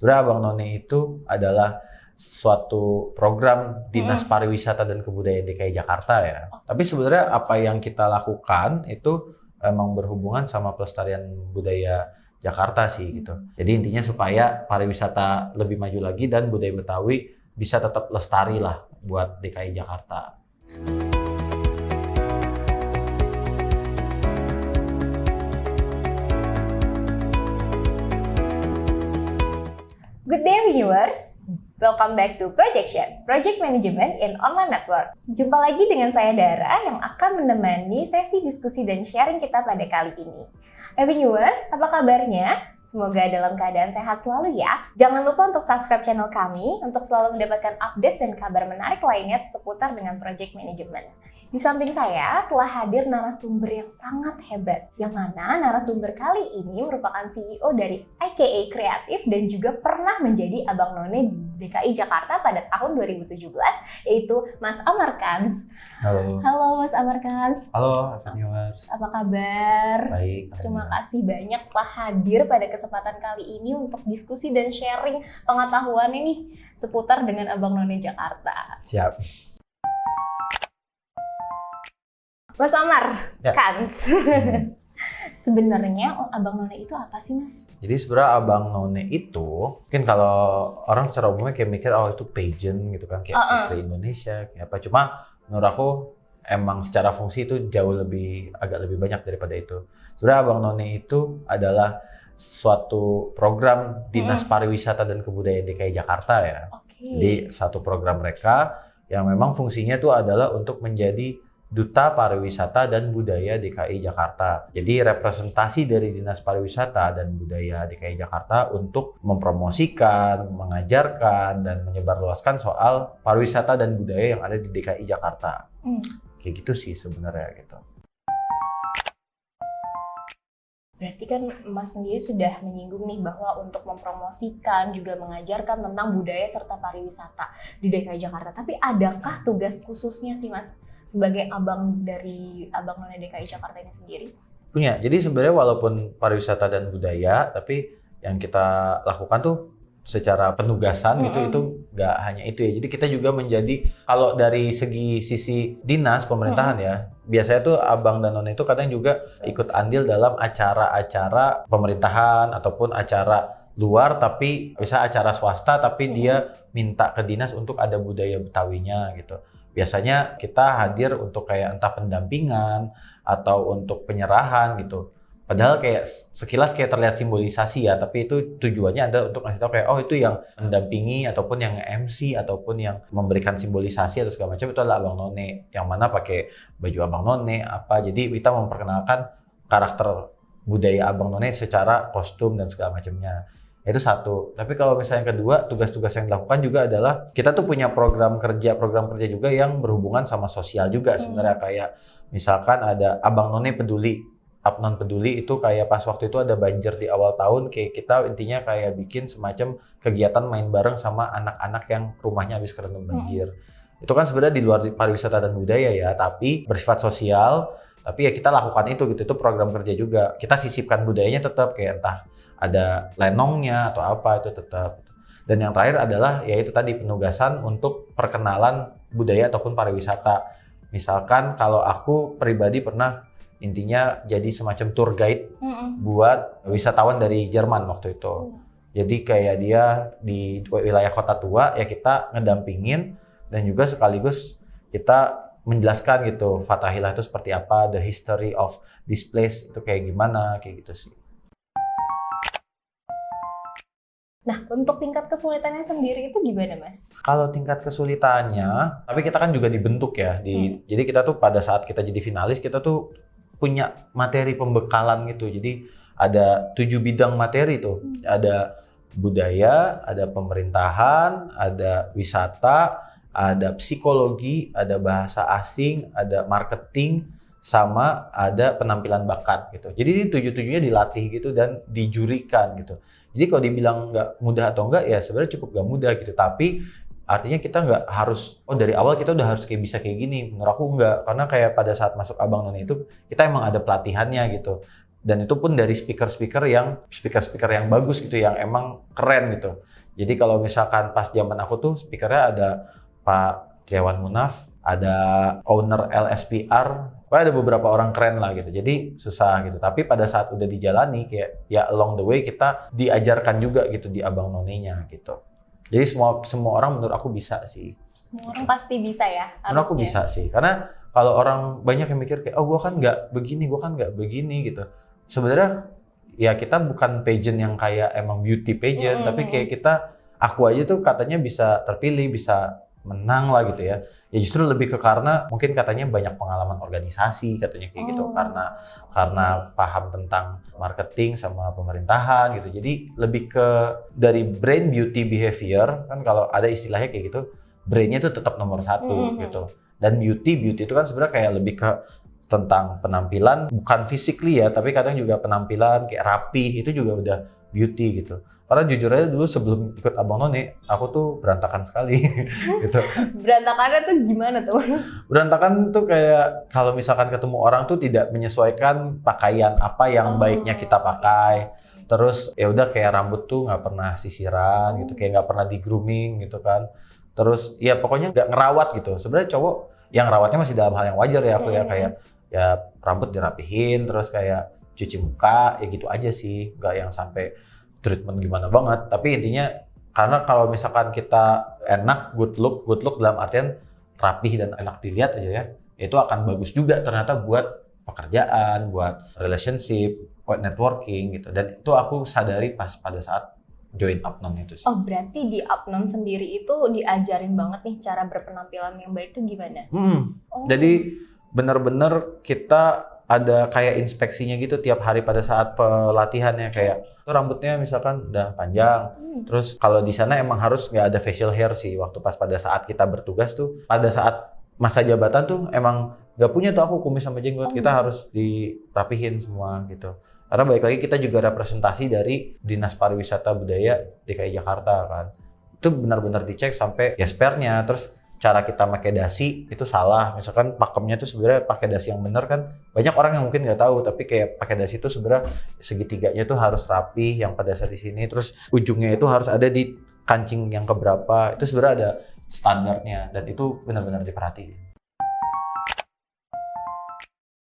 Sebenarnya Abang None itu adalah suatu program Dinas Pariwisata dan Kebudayaan DKI Jakarta ya. Tapi sebenarnya apa yang kita lakukan itu emang berhubungan sama pelestarian budaya Jakarta sih gitu. Jadi intinya supaya pariwisata lebih maju lagi dan budaya Betawi bisa tetap lestari lah buat DKI Jakarta. Good day viewers, welcome back to Projection, Project Management in Online Network. Jumpa lagi dengan saya Dara yang akan menemani sesi diskusi dan sharing kita pada kali ini. Viewers, apa kabarnya? Semoga dalam keadaan sehat selalu ya. Jangan lupa untuk subscribe channel kami untuk selalu mendapatkan update dan kabar menarik lainnya seputar dengan Project Management. Di samping saya telah hadir narasumber yang sangat hebat, yang mana narasumber kali ini merupakan CEO dari IKA Kreatif dan juga pernah menjadi Abang None di DKI Jakarta pada tahun 2017, yaitu Mas Amar Kans. Halo. Halo Mas Amar Kans. Halo viewers. Apa kabar? Baik. Terima kasih banyak telah hadir pada kesempatan kali ini untuk diskusi dan sharing pengetahuan ini seputar dengan Abang None Jakarta. Siap. Mas Amar, Ya. Kans. Sebenarnya Abang None itu apa sih, Mas? Jadi sebenarnya Abang None itu mungkin kalau orang secara umumnya kayak mikir oh itu pageant gitu kan kayak Putri Indonesia kayak apa. Cuma menurut aku emang secara fungsi itu agak lebih banyak daripada itu. Sebenarnya Abang None itu adalah suatu program Dinas Pariwisata dan Kebudayaan DKI Jakarta ya. Jadi satu program mereka yang memang fungsinya itu adalah untuk menjadi Duta Pariwisata dan Budaya DKI Jakarta. Jadi representasi dari Dinas Pariwisata dan Budaya DKI Jakarta untuk mempromosikan, mengajarkan, dan menyebarluaskan soal pariwisata dan budaya yang ada di DKI Jakarta. Kayak gitu sih sebenarnya gitu. Berarti kan Mas sendiri sudah menyinggung nih bahwa untuk mempromosikan juga mengajarkan tentang budaya serta pariwisata di DKI Jakarta. Tapi adakah tugas khususnya sih Mas sebagai abang dari Abang None DKI Jakarta ini sendiri? Punya. Jadi sebenarnya walaupun pariwisata dan budaya, tapi yang kita lakukan tuh secara penugasan gitu itu nggak hanya itu ya. Jadi kita juga menjadi kalau dari sisi dinas pemerintahan ya, biasanya tuh Abang dan None itu kadang juga ikut andil dalam acara-acara pemerintahan ataupun acara luar, tapi bisa acara swasta tapi dia minta ke dinas untuk ada budaya Betawinya gitu. Biasanya kita hadir untuk kayak entah pendampingan atau untuk penyerahan gitu. Padahal kayak sekilas kayak terlihat simbolisasi ya, tapi itu tujuannya adalah untuk ngasih tahu kayak oh itu yang mendampingi ataupun yang MC ataupun yang memberikan simbolisasi atau segala macam itu adalah Abang None. Yang mana pakai baju Abang None apa. Jadi kita memperkenalkan karakter budaya Abang None secara kostum dan segala macamnya. Itu satu. Tapi kalau misalnya yang kedua, tugas-tugas yang dilakukan juga adalah kita tuh punya program kerja juga yang berhubungan sama sosial juga sebenarnya. Kayak misalkan ada Abang None Peduli, Abnon Peduli itu kayak pas waktu itu ada banjir di awal tahun, kayak kita intinya kayak bikin semacam kegiatan main bareng sama anak-anak yang rumahnya habis kerendam banjir. Itu kan sebenarnya di luar pariwisata dan budaya ya, tapi bersifat sosial. Tapi ya kita lakukan itu gitu, itu program kerja juga. Kita sisipkan budayanya tetap kayak entah ada lenongnya atau apa itu tetap. Dan yang terakhir adalah yaitu tadi penugasan untuk perkenalan budaya ataupun pariwisata. Misalkan kalau aku pribadi pernah intinya jadi semacam tour guide buat wisatawan dari Jerman waktu itu. Jadi kayak dia di wilayah kota tua ya kita ngedampingin dan juga sekaligus kita menjelaskan gitu Fathahilah itu seperti apa, the history of this place itu kayak gimana, kayak gitu sih. Nah, untuk tingkat kesulitannya sendiri itu gimana, Mas? Kalau tingkat kesulitannya, tapi kita kan juga dibentuk ya. Jadi kita tuh pada saat kita jadi finalis, kita tuh punya materi pembekalan gitu. Jadi ada 7 bidang materi tuh. Ada budaya, ada pemerintahan, ada wisata, ada psikologi, ada bahasa asing, ada marketing, sama ada penampilan bakat gitu. Jadi ini 7-7-nya dilatih gitu dan dijurikan gitu. Jadi kalau dibilang nggak mudah atau enggak, ya sebenarnya cukup nggak mudah gitu. Tapi artinya kita nggak harus, oh dari awal kita udah harus kayak bisa kayak gini. Menurut aku nggak, karena kayak pada saat masuk Abang None itu, kita emang ada pelatihannya gitu. Dan itu pun dari speaker-speaker yang bagus gitu, yang emang keren gitu. Jadi kalau misalkan pas zaman aku tuh speakernya ada Pak Triawan Munaf, ada owner LSPR, ada beberapa orang keren lah gitu. Jadi susah gitu. Tapi pada saat udah dijalani kayak ya along the way kita diajarkan juga gitu di Abang None-nya gitu. Jadi semua orang menurut aku bisa sih. Semua orang pasti bisa ya. Menurut aku harusnya. bisa sih. Karena kalau orang banyak yang mikir kayak gue kan nggak begini gitu. Sebenarnya ya kita bukan pageant yang kayak emang beauty pageant, tapi kayak aku aja tuh katanya bisa terpilih, bisa menang lah gitu ya. Ya justru lebih ke karena mungkin katanya banyak pengalaman organisasi katanya kayak gitu, karena paham tentang marketing sama pemerintahan gitu. Jadi lebih ke dari brain, beauty, behavior, kan kalau ada istilahnya kayak gitu, brainnya itu tetap nomor satu gitu. Dan beauty itu kan sebenarnya kayak lebih ke tentang penampilan, bukan physically ya, tapi kadang juga penampilan kayak rapih, itu juga udah beauty gitu. Karena jujur aja dulu sebelum ikut Abang None, aku tuh berantakan sekali gitu. Berantakannya tuh gimana tuh? Berantakan tuh kayak kalau misalkan ketemu orang tuh tidak menyesuaikan pakaian apa yang baiknya kita pakai. Terus ya udah kayak rambut tuh nggak pernah sisiran gitu, kayak nggak pernah di grooming gitu kan. Terus ya pokoknya nggak ngerawat gitu. Sebenarnya cowok yang rawatnya masih dalam hal yang wajar ya aku ya, kayak ya rambut dirapihin, terus kayak cuci muka, ya gitu aja sih, nggak yang sampai treatment gimana banget. Tapi intinya karena kalau misalkan kita enak, good look dalam artian rapih dan enak dilihat aja ya, itu akan bagus juga ternyata buat pekerjaan, buat relationship, buat networking gitu. Dan itu aku sadari pas pada saat join Apnon itu sih. Oh, berarti di Apnon sendiri itu diajarin banget nih cara berpenampilan yang baik itu gimana? Jadi benar-benar kita ada kayak inspeksinya gitu tiap hari pada saat pelatihannya, kayak tuh rambutnya misalkan udah panjang. Terus kalau di sana emang harus nggak ada facial hair sih waktu pas pada saat kita bertugas tuh. Pada saat masa jabatan tuh emang nggak punya tuh aku kumis sama jenggot, kita harus dirapihin semua gitu. Karena balik lagi kita juga representasi dari Dinas Pariwisata Budaya DKI Jakarta kan. Itu benar-benar dicek sampai ya spare-nya, terus cara kita pakai dasi itu salah. Misalkan pakemnya tuh sebenarnya pakai dasi yang benar kan. Banyak orang yang mungkin nggak tahu, tapi kayak pakai dasi itu sebenarnya segitiganya tuh harus rapi, yang pada saat di sini, terus ujungnya itu harus ada di kancing yang keberapa. Itu sebenarnya ada standarnya dan itu benar-benar diperhatiin.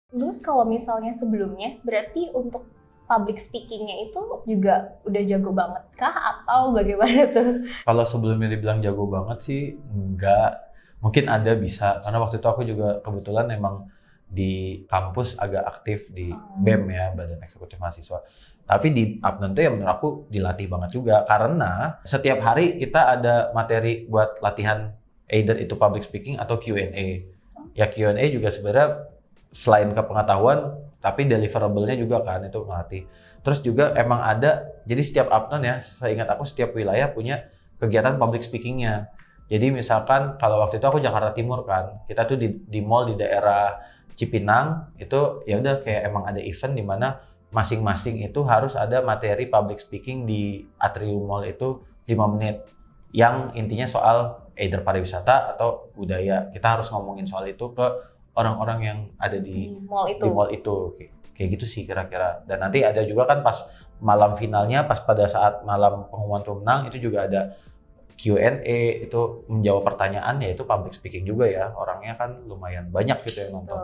Terus kalau misalnya sebelumnya, berarti untuk public speaking-nya itu juga udah jago banget kah atau bagaimana tuh? Kalau sebelumnya dibilang jago banget sih enggak. Mungkin ada bisa, karena waktu itu aku juga kebetulan emang di kampus agak aktif di BEM ya, Badan Eksekutif Mahasiswa. Tapi di Apnon tuh ya menurut aku dilatih banget juga, karena setiap hari kita ada materi buat latihan, either itu public speaking atau Q&A. Ya Q&A juga sebenarnya selain ke pengetahuan, tapi deliverable-nya juga kan itu ngelatih. Terus juga emang ada, jadi setiap Apnon ya, saya ingat aku setiap wilayah punya kegiatan public speaking-nya. Jadi misalkan kalau waktu itu aku Jakarta Timur kan, kita tuh di mall di daerah Cipinang, itu ya udah kayak emang ada event di mana masing-masing itu harus ada materi public speaking di atrium mall itu 5 menit. Yang intinya soal either pariwisata atau budaya. Kita harus ngomongin soal itu ke orang-orang yang ada di mall itu. Kayak gitu sih kira-kira. Dan nanti ada juga kan pas malam finalnya, pas pada saat malam pengumuman pemenang itu juga ada Q&A, itu menjawab pertanyaan, ya itu public speaking juga ya. Orangnya kan lumayan banyak gitu yang nonton.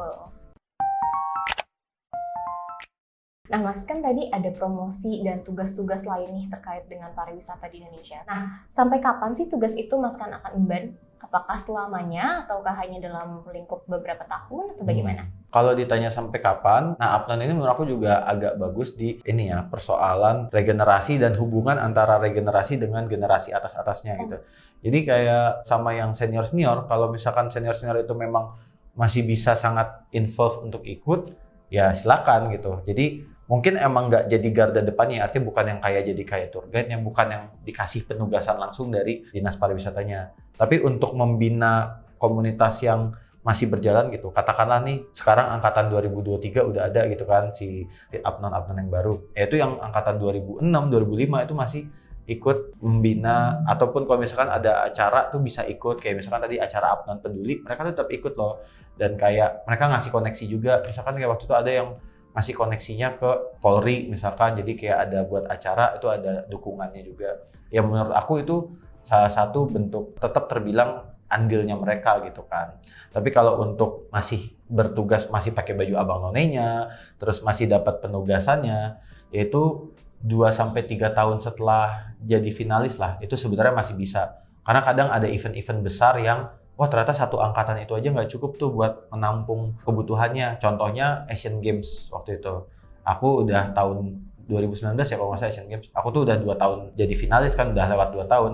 Nah Mas, kan tadi ada promosi dan tugas-tugas lain nih terkait dengan pariwisata di Indonesia. Nah, sampai kapan sih tugas itu Mas kan akan emban? Apakah selamanya ataukah hanya dalam lingkup beberapa tahun atau bagaimana? Kalau ditanya sampai kapan, nah Apnon ini menurut aku juga agak bagus di ini ya, persoalan regenerasi dan hubungan antara regenerasi dengan generasi atas-atasnya gitu. Jadi kayak sama yang senior-senior, kalau misalkan senior-senior itu memang masih bisa sangat involve untuk ikut, ya silakan gitu. Jadi mungkin emang nggak jadi garda depannya, artinya bukan yang jadi kayak tour guide-nya, bukan yang dikasih penugasan langsung dari Dinas Pariwisatanya. Tapi untuk membina komunitas yang masih berjalan gitu. Katakanlah nih, sekarang angkatan 2023 udah ada gitu kan, si Apnon-Apnon yang baru. Yaitu yang angkatan 2006, 2005 itu masih ikut membina, ataupun kalau misalkan ada acara tuh bisa ikut. Kayak misalkan tadi acara Apnon Peduli, mereka tetap ikut loh. Dan kayak mereka ngasih koneksi juga. Misalkan kayak waktu itu ada yang ngasih koneksinya ke Polri misalkan, jadi kayak ada buat acara itu ada dukungannya juga. Ya menurut aku itu salah satu bentuk tetap terbilang andilnya mereka gitu kan. Tapi kalau untuk masih bertugas, masih pakai baju abang nonenya, terus masih dapat penugasannya, yaitu 2-3 tahun setelah jadi finalis lah, itu sebenarnya masih bisa. Karena kadang ada event-event besar yang, wah ternyata satu angkatan itu aja nggak cukup tuh buat menampung kebutuhannya. Contohnya Asian Games waktu itu. Aku udah tahun 2019 ya kalau nggak salah Asian Games. Aku tuh udah 2 tahun jadi finalis kan, udah lewat 2 tahun.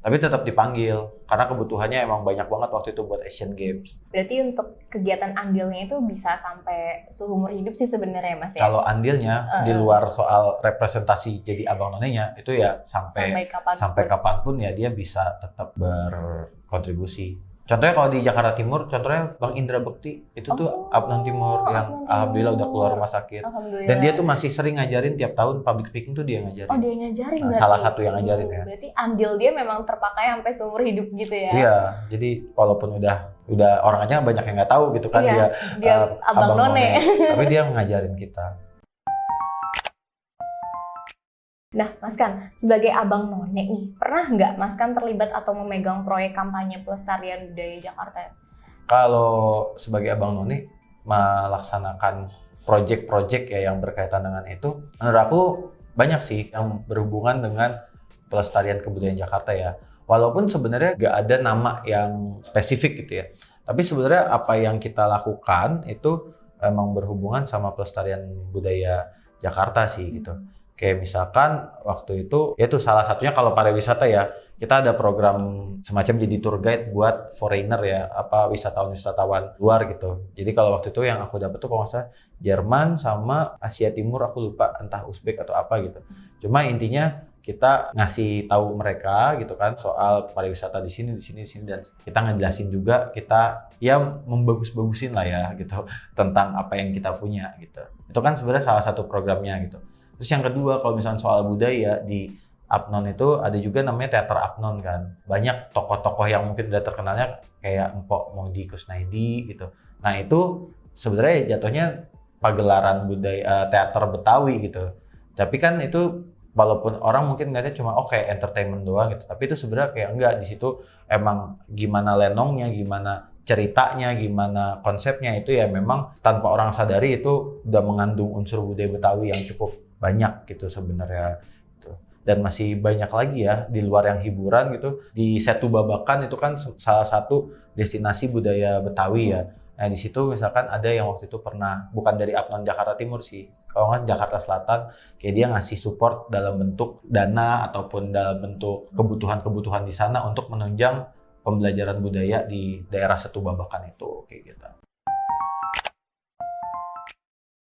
Tapi tetap dipanggil, karena kebutuhannya emang banyak banget waktu itu buat Asian Games. Berarti untuk kegiatan andilnya itu bisa sampai seumur hidup sih sebenarnya Mas ya? Kalau andilnya di luar soal representasi jadi abang nonenya, itu ya sampai kapanpun ya dia bisa tetap berkontribusi. Contohnya kalau di Jakarta Timur, contohnya Bang Indra Bekti, itu tuh Abnon Timur yang alhamdulillah udah keluar rumah sakit. Dan dia tuh masih sering ngajarin tiap tahun public speaking tuh dia ngajarin. Oh, dia ngajarin berarti. Salah satu yang ngajarin ya. Berarti andil dia memang terpakai sampai seumur hidup gitu ya. Iya, jadi walaupun udah orang aja banyak yang nggak tahu gitu kan, dia abang none. Tapi dia ngajarin kita. Nah, Mas Kan, sebagai abang none nih, pernah nggak Mas Kan terlibat atau memegang proyek kampanye pelestarian budaya Jakarta? Kalau sebagai abang none melaksanakan proyek-proyek ya yang berkaitan dengan itu, menurut aku banyak sih yang berhubungan dengan pelestarian kebudayaan Jakarta ya. Walaupun sebenarnya nggak ada nama yang spesifik gitu ya. Tapi sebenarnya apa yang kita lakukan itu emang berhubungan sama pelestarian budaya Jakarta sih gitu. Kayak misalkan waktu itu, ya itu salah satunya kalau pariwisata ya, kita ada program semacam jadi tour guide buat foreigner ya, wisatawan-wisatawan luar gitu. Jadi kalau waktu itu yang aku dapat tuh kalau nggak salah Jerman sama Asia Timur, aku lupa entah Uzbek atau apa gitu. Cuma intinya kita ngasih tahu mereka gitu kan soal pariwisata di sini dan kita ngejelasin juga, kita ya membagus-bagusin lah ya gitu tentang apa yang kita punya gitu. Itu kan sebenarnya salah satu programnya gitu. Terus yang kedua, kalau misalnya soal budaya di Apnon itu ada juga namanya teater Apnon kan. Banyak tokoh-tokoh yang mungkin udah terkenalnya kayak Mpok Modi Kusnaidi gitu. Nah itu sebenarnya jatuhnya pagelaran budaya teater Betawi gitu. Tapi kan itu walaupun orang mungkin ngeliatnya cuma kayak entertainment doang gitu. Tapi itu sebenarnya kayak enggak, di situ emang gimana lenongnya, gimana ceritanya, gimana konsepnya itu ya memang tanpa orang sadari itu udah mengandung unsur budaya Betawi yang cukup banyak gitu sebenarnya gitu. Dan masih banyak lagi ya di luar yang hiburan gitu. Di Setu Babakan itu kan salah satu destinasi budaya Betawi ya. Nah di situ misalkan ada yang waktu itu pernah, bukan dari Apnon Jakarta Timur sih, kalau nggak Jakarta Selatan, kayak dia ngasih support dalam bentuk dana ataupun dalam bentuk kebutuhan-kebutuhan di sana untuk menunjang pembelajaran budaya di daerah Setu Babakan itu kayak gitu.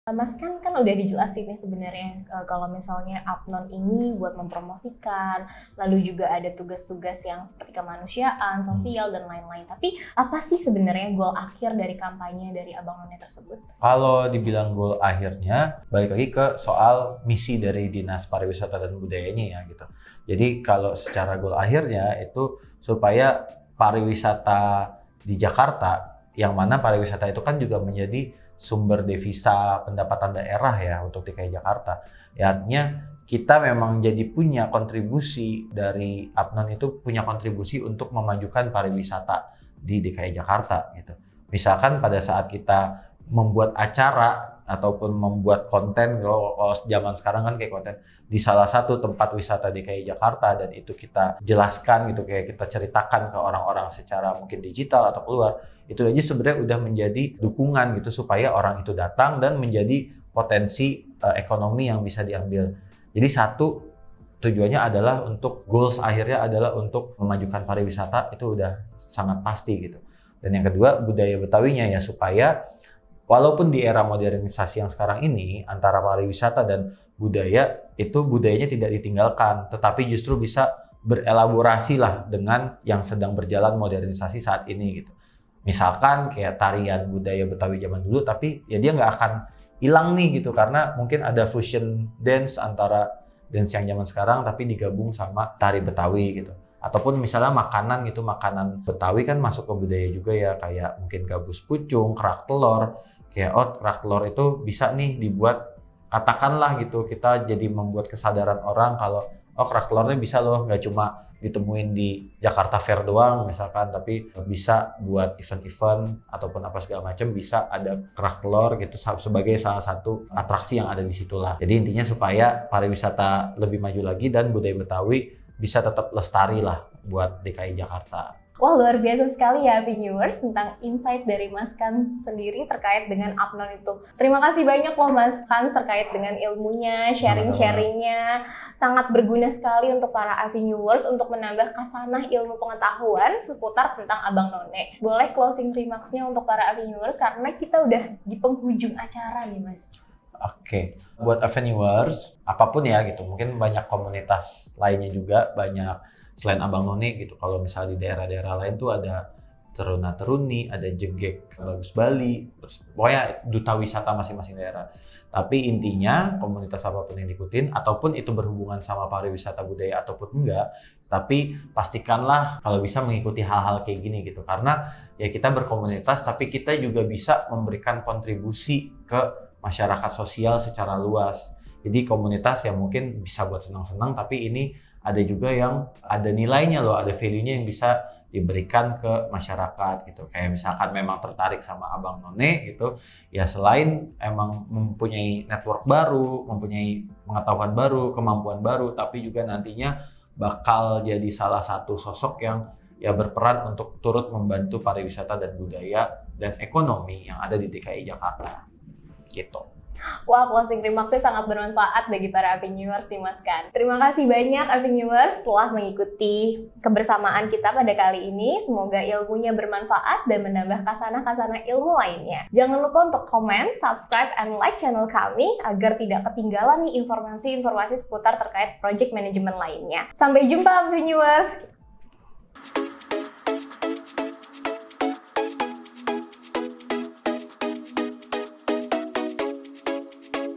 Mas kan udah dijelasin nih sebenarnya kalau misalnya Apnon ini buat mempromosikan, lalu juga ada tugas-tugas yang seperti kemanusiaan, sosial dan lain-lain. Tapi apa sih sebenarnya goal akhir dari kampanye dari Abang None tersebut? Kalau dibilang goal akhirnya, balik lagi ke soal misi dari Dinas Pariwisata dan Budayanya ya gitu. Jadi kalau secara goal akhirnya itu supaya pariwisata di Jakarta, yang mana pariwisata itu kan juga menjadi sumber devisa pendapatan daerah ya untuk DKI Jakarta. Ya, artinya kita memang jadi punya kontribusi dari Apnon itu punya kontribusi untuk memajukan pariwisata di DKI Jakarta gitu. Misalkan pada saat kita membuat acara ataupun membuat konten, kalau zaman sekarang kan kayak konten di salah satu tempat wisata DKI Jakarta dan itu kita jelaskan gitu, kayak kita ceritakan ke orang-orang secara mungkin digital atau keluar, itu aja sebenarnya udah menjadi dukungan gitu supaya orang itu datang dan menjadi potensi ekonomi yang bisa diambil. Jadi satu tujuannya adalah untuk goals akhirnya adalah untuk memajukan pariwisata, itu udah sangat pasti gitu. Dan yang kedua budaya Betawinya ya, supaya walaupun di era modernisasi yang sekarang ini antara pariwisata dan budaya itu budayanya tidak ditinggalkan, tetapi justru bisa berelaborasi lah dengan yang sedang berjalan modernisasi saat ini gitu. Misalkan kayak tarian budaya Betawi zaman dulu, tapi ya dia nggak akan hilang nih gitu, karena mungkin ada fusion dance antara dance yang zaman sekarang tapi digabung sama tari Betawi gitu. Ataupun misalnya makanan gitu, makanan Betawi kan masuk ke budaya juga ya, kayak mungkin gabus pucung, kerak telur, kayak kerak telur itu bisa nih dibuat, katakanlah gitu, kita jadi membuat kesadaran orang kalau kerak telurnya bisa loh, nggak cuma ditemuin di Jakarta Fair doang misalkan, tapi bisa buat event-event ataupun apa segala macam, bisa ada kerak telur gitu sebagai salah satu atraksi yang ada di situlah. Jadi intinya supaya pariwisata lebih maju lagi dan budaya Betawi bisa tetap lestari lah buat DKI Jakarta. Wah, luar biasa sekali ya viewers tentang insight dari Mas Kans sendiri terkait dengan Apnon itu. Terima kasih banyak loh Mas Kans terkait dengan ilmunya, sharing-sharingnya. Sangat berguna sekali untuk para viewers untuk menambah kasanah ilmu pengetahuan seputar tentang Abang None. Boleh closing remarks-nya untuk para viewers karena kita udah di penghujung acara nih Mas. Oke, buat Avenuers, apapun ya gitu, mungkin banyak komunitas lainnya juga, banyak selain Abang None gitu. Kalau misalnya di daerah-daerah lain tuh ada Teruna-Teruni, ada Jegek Bagus Bali, terus pokoknya duta wisata masing-masing daerah. Tapi intinya komunitas apapun yang diikutin, ataupun itu berhubungan sama pariwisata budaya ataupun enggak, tapi pastikanlah kalau bisa mengikuti hal-hal kayak gini gitu. Karena ya kita berkomunitas, tapi kita juga bisa memberikan kontribusi ke masyarakat sosial secara luas. Jadi komunitas yang mungkin bisa buat senang-senang, tapi ini ada juga yang ada nilainya loh, ada value-nya yang bisa diberikan ke masyarakat gitu. Kayak misalkan memang tertarik sama Abang None gitu, ya selain emang mempunyai network baru, mempunyai pengetahuan baru, kemampuan baru, tapi juga nantinya bakal jadi salah satu sosok yang ya berperan untuk turut membantu pariwisata dan budaya dan ekonomi yang ada di DKI Jakarta. Gitu. Wah, closing remarks-nya sangat bermanfaat bagi para Avenuers nih Mas Kan. Terima kasih banyak Avenuers telah mengikuti kebersamaan kita pada kali ini. Semoga ilmunya bermanfaat dan menambah kasanah-kasanah ilmu lainnya. Jangan lupa untuk komen, subscribe, and like channel kami agar tidak ketinggalan nih informasi-informasi seputar terkait project management lainnya. Sampai jumpa Avenuers!